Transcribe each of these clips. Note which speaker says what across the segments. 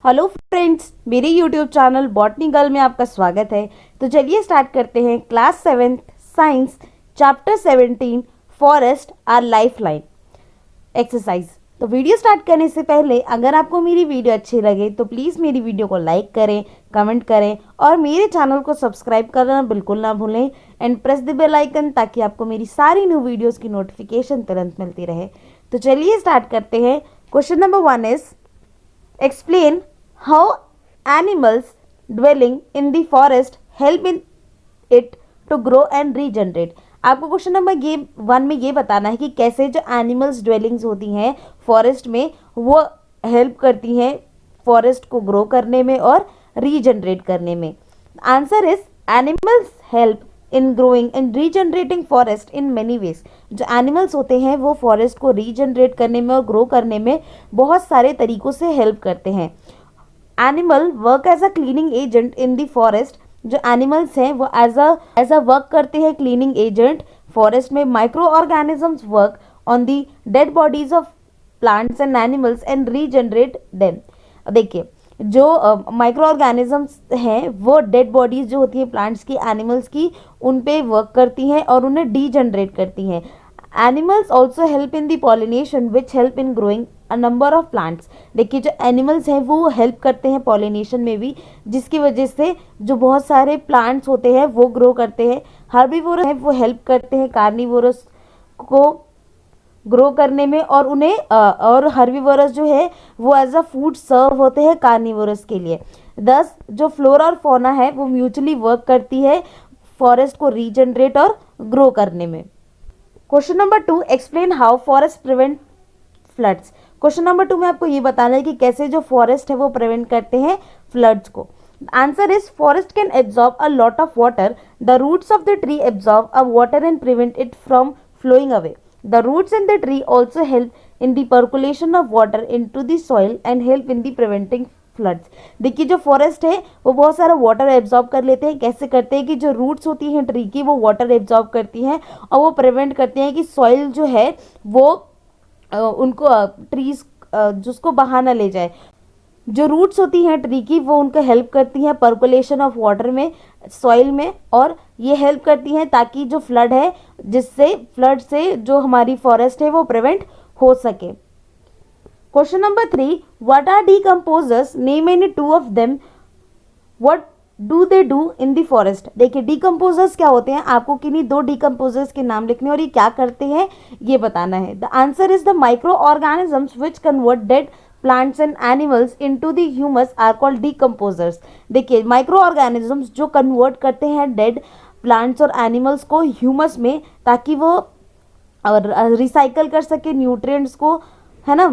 Speaker 1: Hello friends, मेरे YouTube channel botany girl में आपका स्वागत है। तो चलिए स्टार्ट करते हैं class 7 science chapter 17 forest our life line exercise. तो वीडियो स्टार्ट करने से पहले अगर आपको मेरी वीडियो अच्छी लगे तो प्लीज़ मेरी वीडियो को लाइक करें, कमेंट करें और मेरे चैनल को सब्सक्राइब करना बिल्कुल ना भूलें and press the bell icon ताकि आपको मेरी सारी न्यू वीडियोज़ की नोटिफिकेशन तुरंत मिलती रहे। तो चलिए स्टार्ट करते हैं। Question number 1 is explain how animals dwelling in the forest help in it to grow and regenerate। आपको क्वेश्चन नंबर 1 में ये बताना है कि कैसे जो एनिमल्स ड्वेलिंग्स होती हैं फॉरेस्ट में वो हेल्प करती हैं फॉरेस्ट को ग्रो करने में और रीजनरेट करने में। Answer is animals help in growing and regenerating forest in many ways. जो एनिमल्स होते हैं वो फॉरेस्ट को रीजनरेट करने में और ग्रो करने में बहुत सारे तरीकों से हेल्प करते हैं। Animal work as a cleaning agent in the forest. जो एनिमल्स हैं वो एज अ वर्क करते हैं क्लीनिंग एजेंट फॉरेस्ट में। Microorganisms work on the dead bodies of plants and animals and regenerate them. देखिए, जो माइक्रो ऑर्गेनिजम्स हैं वो डेड बॉडीज जो होती है प्लांट्स की, एनिमल्स की, उन पे वर्क करती हैं और उन्हें डीजनरेट करती हैं। Animals also help in the pollination which help in growing a number of plants. देखिए, जो एनिमल्स हैं वो हेल्प करते हैं पॉलिनेशन में भी, जिसकी वजह से जो बहुत सारे प्लांट्स होते हैं वो ग्रो करते हैं। हर्बीवोरस हैं वो हेल्प करते हैं कार्निवोरस को ग्रो करने में और उन्हें और हर्बीवोरस जो है वो एज अ फूड सर्व होते हैं कार्निवोरस के लिए। दस जो फ्लोरा और फौना है वो म्यूचुअली वर्क करती है फॉरेस्ट को रीजनरेट और ग्रो करने में। Question number 2, explain how forest prevent floods. Question number 2 में आपको ये बताना है कि कैसे जो फॉरेस्ट है वो प्रिवेंट करते हैं फ्लड्स को। Answer is forest can absorb a lot of water. The roots of the tree absorb a water and prevent it from flowing away. The roots in the tree also help in the percolation of water into the soil and help in the preventing floods। देखिए, जो forest है वो बहुत सारा water absorb कर लेते हैं। कैसे करते हैं कि जो रूट्स होती हैं ट्री की वो वाटर एब्जॉर्ब करती हैं और वो प्रिवेंट करते हैं कि सॉइल जो है वो उनको ट्रीज जिसको बहा ना ले जाए। जो रूट्स होती हैं ट्री की वो उनको हेल्प करती हैं पर्कुलेशन ऑफ वाटर में, सॉइल में, और ये हेल्प करती हैं ताकि जो फ्लड है, जिससे फ्लड से जो हमारी फॉरेस्ट है वो प्रिवेंट हो सके। Question number 3, what are decomposers, name any two of them, what do they do in the forest. देखिए, डीकम्पोजर्स क्या होते हैं, आपको किन्हीं 2 डीकम्पोजर्स के नाम लिखने और ये क्या करते हैं ये बताना है। The answer is the microorganisms which convert dead plants and animals into the humus are called decomposers. देखिए, माइक्रो ऑर्गेनिजम्स जो कन्वर्ट करते हैं डेड प्लांट्स और एनिमल्स को ह्यूमस में ताकि वो रिसाइकल कर सके न्यूट्रिएंट्स को, है ना।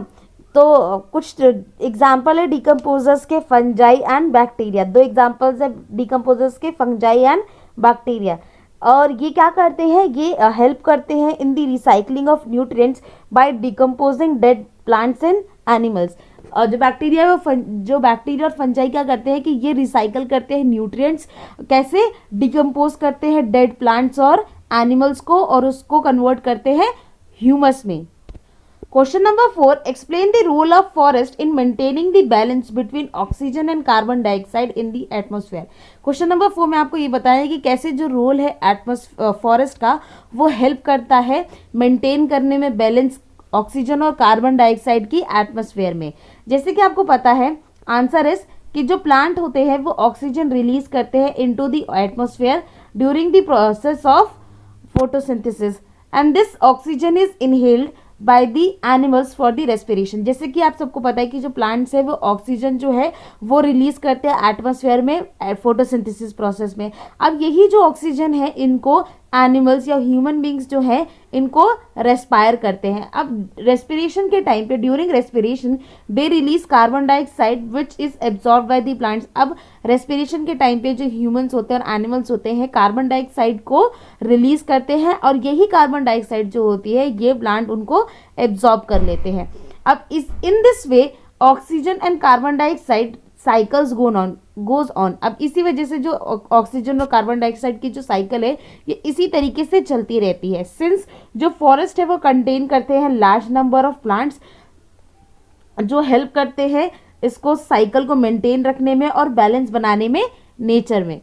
Speaker 1: तो कुछ एग्जाम्पल है डीकम्पोजर्स के, फंजाई एंड बैक्टीरिया। 2 एग्जाम्पल्स है डीकम्पोजर्स के, फंजाई एंड बैक्टीरिया। और ये क्या करते हैं, ये हेल्प करते हैं in the recycling of nutrients by decomposing dead plants and animals. और जो बैक्टीरिया और फंजाई क्या करते हैं कि ये रिसाइकल करते हैं न्यूट्रिएंट्स। कैसे डिकम्पोज करते हैं डेड प्लांट्स और एनिमल्स को और उसको कन्वर्ट करते हैं ह्यूमस में। Question number 4, explain the role of forest in maintaining the balance between oxygen and carbon dioxide in the atmosphere. Question number 4 में आपको ये बताया है कि कैसे जो रोल है फॉरेस्ट का वो हेल्प करता है मेंटेन करने में बैलेंस ऑक्सीजन और कार्बन डाइऑक्साइड की एटमॉस्फेयर में। जैसे कि आपको पता है, आंसर इज कि जो प्लांट होते हैं वो ऑक्सीजन रिलीज करते हैं into the atmosphere during the process of photosynthesis and this oxygen is inhaled by the animals for the respiration. जैसे कि आप सबको पता है कि जो प्लांट्स है वो ऑक्सीजन जो है वो रिलीज करते हैं एटमॉस्फेयर में फोटोसिंथेसिस प्रोसेस में। अब यही जो ऑक्सीजन है इनको एनिमल्स या ह्यूमन बींग्स जो है इनको रेस्पायर करते हैं। अब रेस्पिरेशन के टाइम पे, during respiration they release carbon dioxide which is absorb by the plants. अब रेस्पिरेशन के टाइम पे जो ह्यूमंस होते हैं और एनिमल्स होते हैं कार्बन डाइऑक्साइड को रिलीज करते हैं और यही कार्बन डाइऑक्साइड जो होती है ये प्लांट उनको एब्जॉर्ब कर लेते हैं। अब in this way oxygen and carbon dioxide cycles goes on. अब इसी वजह से जो ऑक्सीजन और कार्बन डाइऑक्साइड की जो साइकिल है ये इसी तरीके से चलती रहती है। सिंस जो फॉरेस्ट है वो कंटेन करते हैं लार्ज नंबर ऑफ प्लांट्स जो हेल्प करते हैं इसको साइकिल को मेंटेन रखने में और बैलेंस बनाने में नेचर में।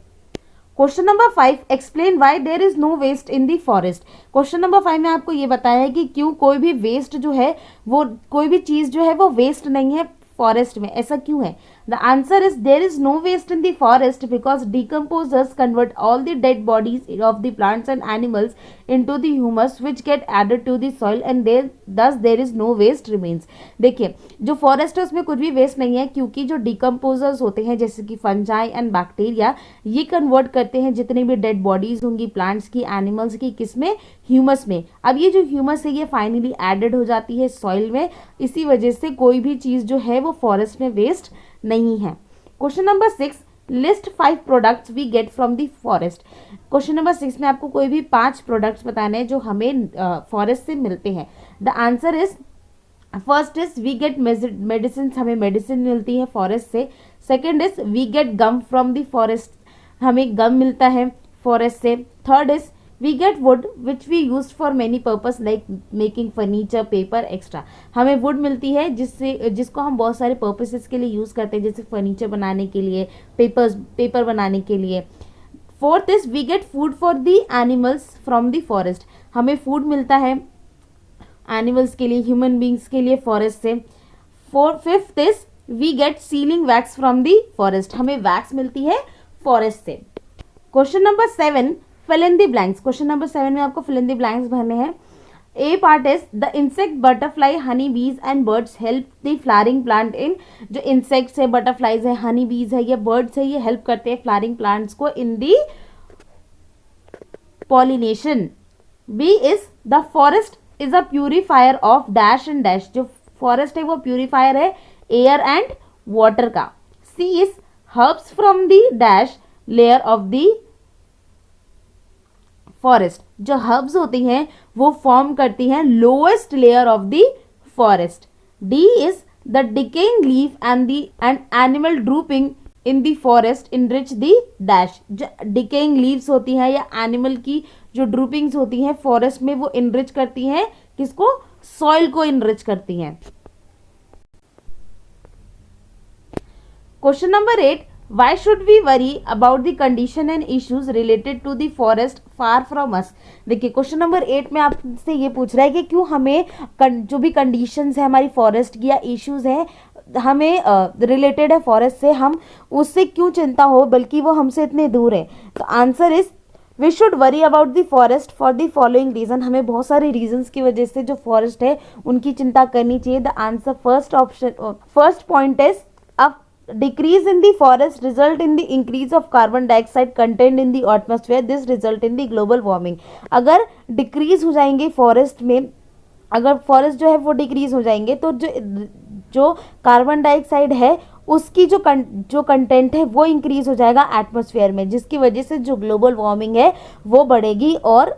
Speaker 1: Question number 5, explain why there is no waste in the forest. Question number 5 में आपको ये बताया है कि क्यों कोई भी वेस्ट जो है वो कोई भी चीज जो है वो वेस्ट नहीं है फॉरेस्ट में, ऐसा क्यों है? The answer is there is no waste in the forest because decomposers convert all the dead bodies of the plants and animals into the humus which get added to the soil and there is no waste remains। देखिए जो forest है उसमें कुछ भी waste नहीं है क्योंकि जो डिकम्पोजर्स होते हैं जैसे कि फंजाई एंड बैक्टीरिया, ये कन्वर्ट करते हैं जितनी भी डेड बॉडीज होंगी प्लांट्स की, एनिमल्स की, किसमें? ह्यूमस में। अब ये जो ह्यूमस है ये फाइनली एडेड हो जाती है सॉइल में, इसी वजह से कोई भी चीज जो है वो फॉरेस्ट में वेस्ट नहीं है। Question number 6, list 5 products we get from the forest. Question number 6 में आपको कोई भी 5 प्रोडक्ट्स बताने हैं जो हमें फॉरेस्ट से मिलते हैं। The answer is first is we get medicine, हमें मेडिसिन मिलती है फॉरेस्ट से। Second is we get gum from the forest, हमें गम मिलता है फॉरेस्ट से। Third is we get wood which we use for many purpose like making furniture, paper extra, हमें wood मिलती है जिसको हम बहुत सारे पर्पसेस के लिए यूज करते हैं जैसे फर्नीचर बनाने के लिए, पेपर बनाने के लिए। Fourth is we get food for the animals from the forest, हमें फूड मिलता है एनिमल्स के लिए, ह्यूमन बींग्स के लिए फॉरेस्ट से। Fifth is we get sealing wax from the forest, हमें वैक्स मिलती है फॉरेस्ट से। Question number 7, fill in the blanks. Question number 7 में आपको फिल इन द ब्लैंक्स भरने हैं। A part is the insect, butterfly, honey bees and birds help the flowering plant in, जो insects है, बटरफ्लाइज है, हनी बीज है, ये बर्ड्स है, ये हेल्प करते हैं फ्लावरिंग प्लांट्स को in the pollination. B is the forest is a purifier of dash and dash, जो फॉरेस्ट है वो प्यूरिफायर है एयर एंड वाटर का। C is herbs from the dash layer of the forest, जो herbs होती हैं वो फॉर्म करती हैं lowest layer of the forest. D is the decaying leaf and animal drooping in the forest enrich the dash, जो decaying leaves होती हैं या एनिमल की जो ड्रूपिंग्स होती हैं फॉरेस्ट में वो इनरिच करती हैं किसको? सॉइल को इनरिच करती हैं। Question number 8, Why should we worry about the condition and issues related to the forest far from us? देखिए क्वेश्चन नंबर 8 में आपसे ये पूछ रहा है कि क्यों हमें जो भी कंडीशंस है हमारी फॉरेस्ट की या इश्यूज है हमें रिलेटेड है फॉरेस्ट से, हम उससे क्यों चिंता हो बल्कि वो हमसे इतने दूर है। तो answer is we should worry about the forest for the following reason, हमें बहुत सारे रीजंस की वजह से जो फॉरेस्ट है उनकी चिंता करनी चाहिए। The answer first point is decrease in the forest result in the increase of carbon dioxide content in the atmosphere, this result in the global warming। अगर डिक्रीज हो जाएंगे फॉरेस्ट में, अगर फॉरेस्ट जो है वो डिक्रीज हो जाएंगे तो जो कार्बन डाइऑक्साइड है उसकी जो कंटेंट है वो इंक्रीज हो जाएगा एटमॉस्फेयर में, जिसकी वजह से जो ग्लोबल वार्मिंग है वो बढ़ेगी और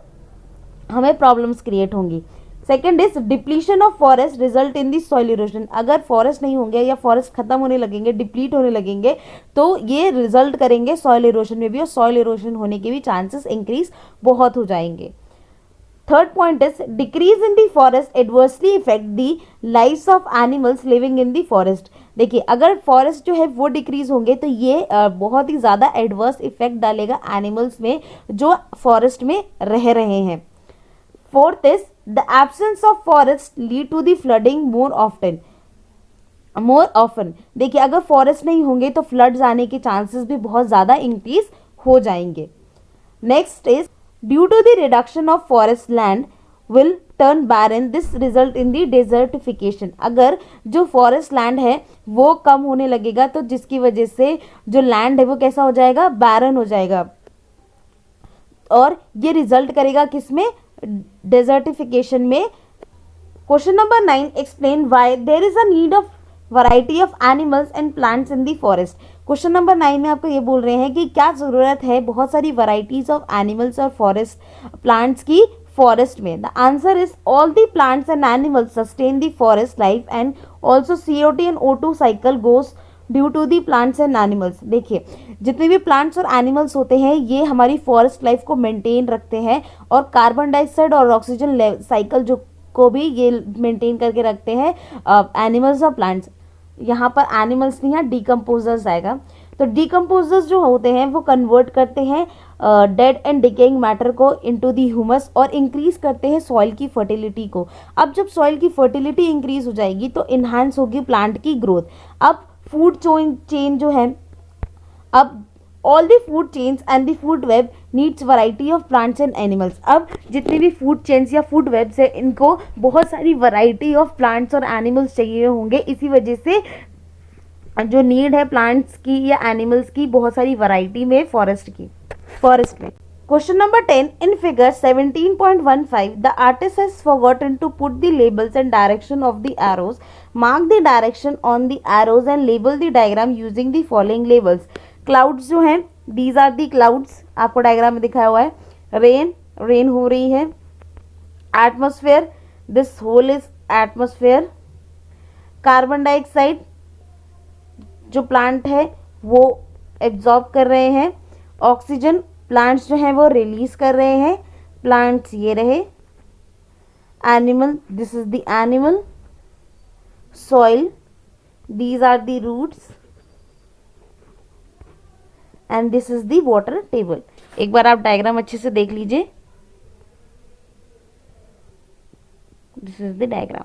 Speaker 1: हमें प्रॉब्लम्स क्रिएट होंगी। Second is depletion of forest result in the soil erosion, अगर फॉरेस्ट नहीं होंगे या फॉरेस्ट खत्म होने लगेंगे, डिप्लीट होने लगेंगे तो ये रिजल्ट करेंगे सॉइल इरोजन में भी, और सॉइल इरोजन होने के भी चांसेस इंक्रीज बहुत हो जाएंगे। Third point is decrease in the forest adversely effect the lives of animals living in the forest. देखिए अगर फॉरेस्ट जो है वो डिक्रीज होंगे तो ये बहुत ही ज़्यादा एडवर्स इफेक्ट डालेगा एनिमल्स में जो फॉरेस्ट में रह रहे हैं। Fourth is the absence of forest lead to the flooding more often. देखिए अगर फॉरेस्ट नहीं होंगे तो फ्लड्स आने के चांसेस भी बहुत ज़्यादा इंक्रीज हो जाएंगे। Next is due to the reduction of forest land will turn barren, this result in the desertification. अगर जो फॉरेस्ट लैंड है वो कम होने लगेगा तो जिसकी वजह से जो लैंड है वो कैसा हो जाएगा? बैरन हो जाएगा, और ये रिजल्ट करेगा किसमें? डेजर्टिफिकेशन में। Question number 9, explain why there is a need of variety of animals and plants in the forest. Question number 9 में आपको ये बोल रहे हैं कि क्या जरूरत है बहुत सारी वैरायटीज ऑफ एनिमल्स और फॉरेस्ट प्लांट्स की फॉरेस्ट में। The answer is all the plants and animals sustain the forest life and also CO2 and O2 cycle goes due to the plants and animals. देखिए जितने भी plants और animals होते हैं ये हमारी फॉरेस्ट लाइफ को मेंटेन रखते हैं और कार्बन डाइऑक्साइड और ऑक्सीजन साइकिल जो को भी ये मेंटेन करके रखते हैं एनिमल्स और प्लांट्स। यहाँ पर एनिमल्स नहीं है, डिकम्पोजर्स आएगा। तो डिकम्पोजर्स जो होते हैं वो कन्वर्ट करते हैं डेड एंड डिकेइंग मैटर को इनटू दी ह्यूमस और इंक्रीज करते हैं सॉइल की फर्टिलिटी को। अब जब सॉइल की फर्टिलिटी इंक्रीज हो जाएगी तो इन्हांस होगी प्लांट की ग्रोथ। अब फूड चेन जो है, अब all the food chains and the food web needs variety of plants and animals. अब जितने भी फूड चेन्स या फूड वेब्स है इनको बहुत सारी वैरायटी ऑफ प्लांट्स और एनिमल्स चाहिए होंगे। इसी वजह से जो नीड है प्लांट्स की या एनिमल्स की बहुत सारी वैरायटी में फॉरेस्ट में। Question number 10. In figure 17.15, the artist has forgotten to put the labels and direction of the arrows. Mark the direction on the arrows and label the diagram using the following labels. Clouds जो हैं, these are the clouds, आपको diagram में दिखाया हुआ है। Rain हो रही है। Atmosphere, this whole is atmosphere. Carbon dioxide जो प्लांट है वो एब्जॉर्ब कर रहे हैं। ऑक्सीजन प्लांट्स जो हैं वो रिलीज कर रहे हैं। प्लांट्स ये रहे। Animal, this is the animal. Soil, these are the roots and this is the water table. एक बार आप डायग्राम अच्छे से देख लीजिए। This is the diagram.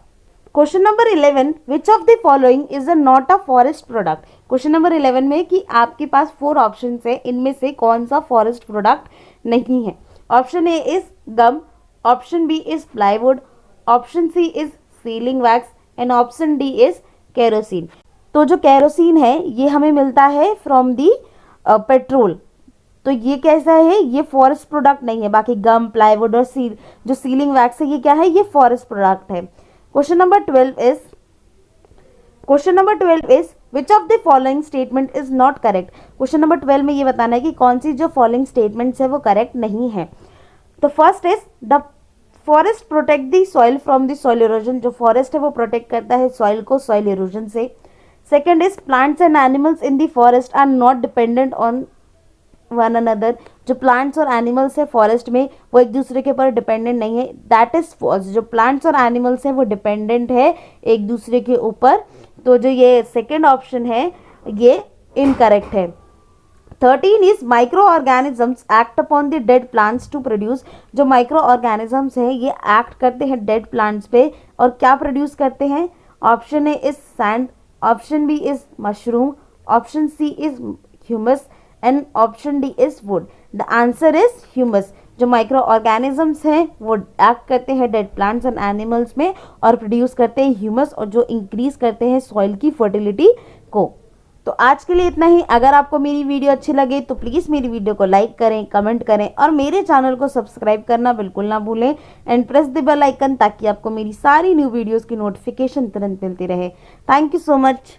Speaker 1: Question number 11, which of the following is a not a forest product. Question number 11 में कि आपके पास 4 ऑप्शन है, इनमें से कौन सा फॉरेस्ट प्रोडक्ट नहीं है। Option A is gum, option B is plywood, option C is sealing wax and option D is kerosene. तो जो केरोसिन है ये हमें मिलता है फ्रॉम दी पेट्रोल, तो ये कैसा है, ये फॉरेस्ट प्रोडक्ट नहीं है। बाकी गम, प्लाईवुड और जो सीलिंग वैक्स है ये क्या है, ये फॉरेस्ट प्रोडक्ट है। Question number 12 is which of the following statement is not correct. Question number 12 में ये बताना है कि कौन सी जो फॉलोइंग स्टेटमेंट्स है वो करेक्ट नहीं है। तो first is the forest protect the soil from the soil erosion. जो फॉरेस्ट है वो प्रोटेक्ट करता है सॉइल को सॉइल इरोजन से। Second is plants and animals in the forest are not dependent on one another. जो प्लांट्स और animals है फॉरेस्ट में वो एक दूसरे के ऊपर डिपेंडेंट नहीं है, दैट इज फॉल्स। जो प्लांट्स और एनिमल्स है वो डिपेंडेंट है एक दूसरे के ऊपर। तो जो ये सेकेंड ऑप्शन है ये इनकरेक्ट है। 13 is micro organisms act upon the dead plants to produce. जो माइक्रो ऑर्गेनिजम्स है ये एक्ट करते हैं डेड प्लांट्स पे और क्या प्रोड्यूस करते हैं। Option A is sand, option B is mushroom, option C is humus and option D is wood. The answer is humus. जो माइक्रो ऑर्गेनिजम्स हैं वो एक्ट करते हैं डेड प्लांट्स एंड एनिमल्स में और प्रोड्यूस करते हैं ह्यूमस, और जो इंक्रीज करते हैं सॉइल की फर्टिलिटी को। तो आज के लिए इतना ही। अगर आपको मेरी वीडियो अच्छी लगे तो प्लीज़ मेरी वीडियो को लाइक करें, कमेंट करें और मेरे चैनल को सब्सक्राइब करना बिल्कुल ना भूलें and press the bell icon ताकि आपको मेरी सारी न्यू वीडियोस की नोटिफिकेशन तुरंत मिलती रहे। Thank you so much.